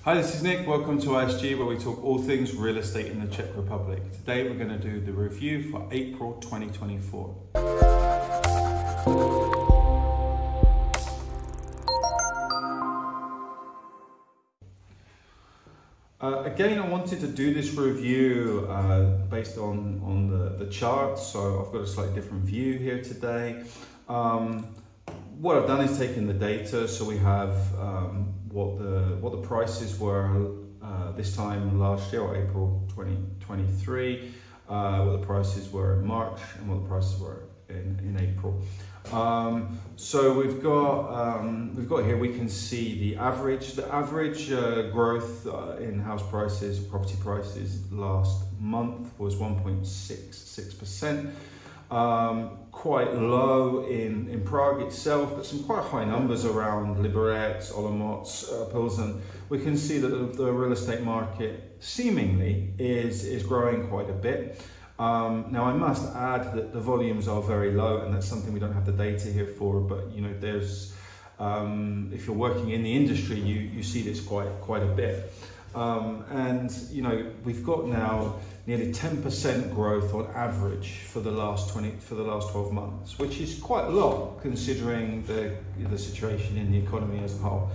Hi, this is Nick. Welcome to ISG, where we talk all things real estate in the Czech Republic. Today we're going to do the review for April 2024. Again, I wanted to do this review based on the charts, so I've got a slightly different view here today. What I've done is taken the data, so we have what the prices were this time last year, or April 2023, what the prices were in March, and what the prices were in April. So we've got here, we can see the average growth in house prices, property prices last month was 1.66%. Quite low in Prague itself, but some quite high numbers around Liberec, Olomouc, Pilsen. We can see that the real estate market seemingly is growing quite a bit. Now I must add that the volumes are very low, and that's something we don't have the data here for, but you know, there's if you're working in the industry, you see this quite a bit. And you know, we've got now nearly 10% growth on average for the last 12 months, which is quite a lot considering the situation in the economy as a whole.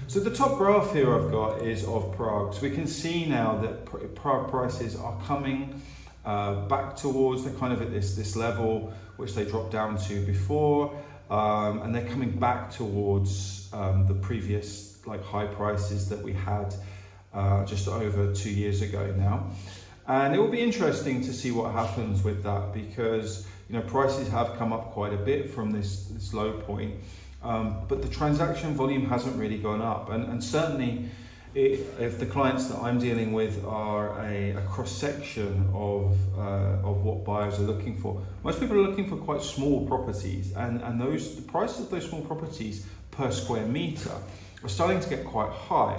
So the top graph here I've got is of Prague. So we can see now that Prague prices are coming back towards the kind of at this level which they dropped down to before, and they're coming back towards the previous high prices that we had just over 2 years ago now. And it will be interesting to see what happens with that, because you know, prices have come up quite a bit from this low point, but the transaction volume hasn't really gone up, and certainly if the clients that I'm dealing with are a cross-section of what buyers are looking for. Most people are looking for quite small properties, and the prices of those small properties per square meter are starting to get quite high.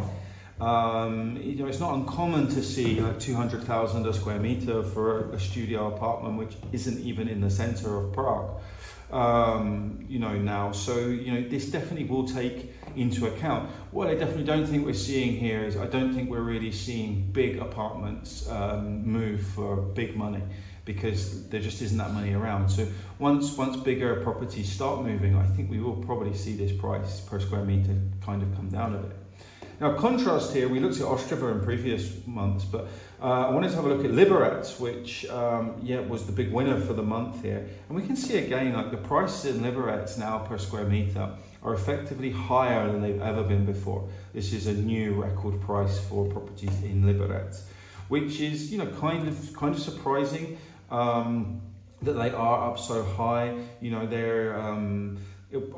You know, it's not uncommon to see like 200,000 a square meter for a studio apartment, which isn't even in the center of Prague. You know, now, so you know, this definitely will take into account. What I definitely don't think we're seeing here is, I don't think we're really seeing big apartments move for big money, because there just isn't that money around. So once bigger properties start moving, I think we will probably see this price per square meter kind of come down a bit. Now, contrast here, we looked at Ostrava in previous months, but I wanted to have a look at Liberec, which was the big winner for the month here. And we can see again, like the prices in Liberec now per square meter are effectively higher than they've ever been before. This is a new record price for properties in Liberec, which is, you know, kind of surprising that they are up so high. You know, they're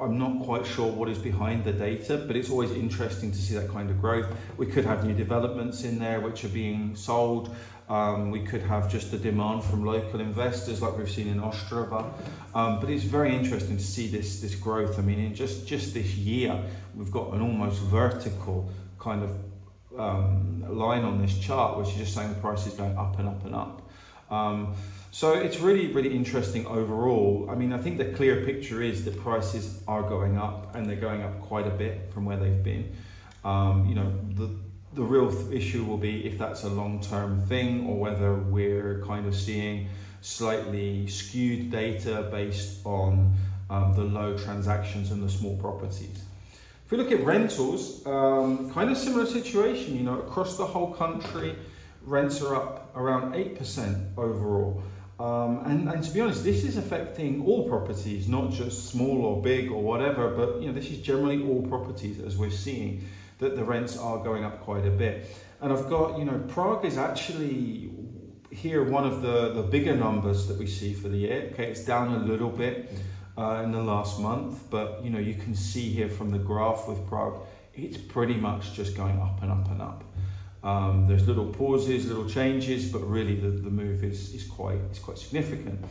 I'm not quite sure what is behind the data, but it's always interesting to see that kind of growth. We could have new developments in there which are being sold. We could have just the demand from local investors like we've seen in Ostrava. But it's very interesting to see this growth. I mean, in just this year, we've got an almost vertical kind of line on this chart, which is just saying the price is going up and up and up. So it's really interesting overall. I mean, I think the clear picture is that prices are going up, and they're going up quite a bit from where they've been. You know, the real issue will be if that's a long-term thing, or whether we're kind of seeing slightly skewed data based on the low transactions and the small properties. If we look at rentals, kind of similar situation. You know, across the whole country, rents are up around 8% overall. And to be honest, this is affecting all properties, not just small or big or whatever, but you know, this is generally all properties, as we're seeing that the rents are going up quite a bit. And I've got, you know, Prague is actually here one of the bigger numbers that we see for the year. Okay, it's down a little bit in the last month, but you know, you can see here from the graph with Prague, it's pretty much just going up and up and up. There's little pauses, little changes, but really the move is quite significant.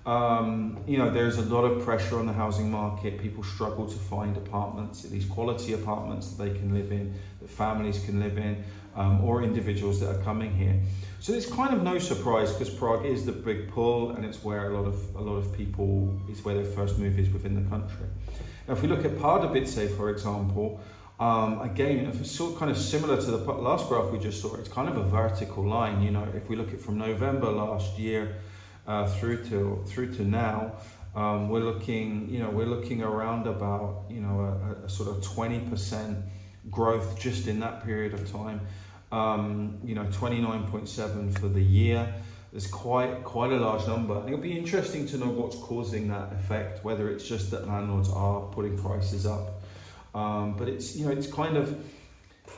You know, there's a lot of pressure on the housing market. People struggle to find apartments, at least quality apartments that they can live in, that families can live in, or individuals that are coming here. So it's kind of no surprise, because Prague is the big pull, and it's where a lot of people, it's where their first move is within the country. Now, if we look at Pardubice, for example, Again, if it's sort of kind of similar to the last graph we just saw, it's kind of a vertical line. You know, if we look at from November last year through to now, we're looking around about, you know, a sort of 20% growth just in that period of time. You know, 29.7 for the year. It's quite a large number. And it'll be interesting to know what's causing that effect, whether it's just that landlords are putting prices up. But it's, you know, it's kind of,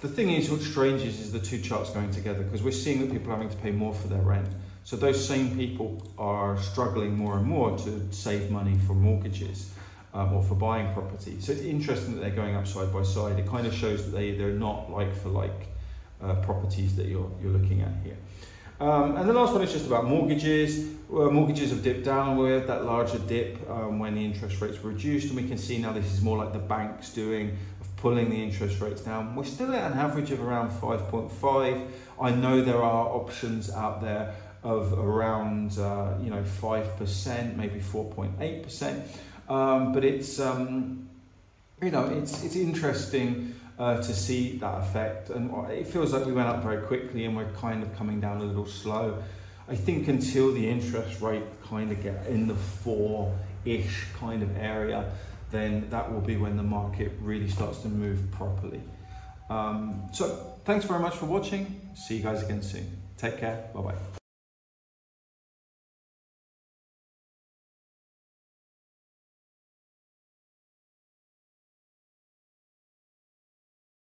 the thing is, what's strange is the two charts going together, because we're seeing that people are having to pay more for their rent. So those same people are struggling more and more to save money for mortgages or for buying property. So it's interesting that they're going up side by side. It kind of shows that they're not like for like properties that you're looking at here. And the last one is just about mortgages. Mortgages have dipped down. We had that larger dip when the interest rates were reduced, and we can see now this is more like the banks doing, of pulling the interest rates down. We're still at an average of around 5.5. I know there are options out there of around 5%, maybe 4.8%, but it's it's interesting to see that effect, and it feels like we went up very quickly and we're kind of coming down a little slow. I think until the interest rate kind of get in the 4-ish kind of area, then that will be when the market really starts to move properly. So thanks very much for watching. See you guys again soon. Take care. Bye bye.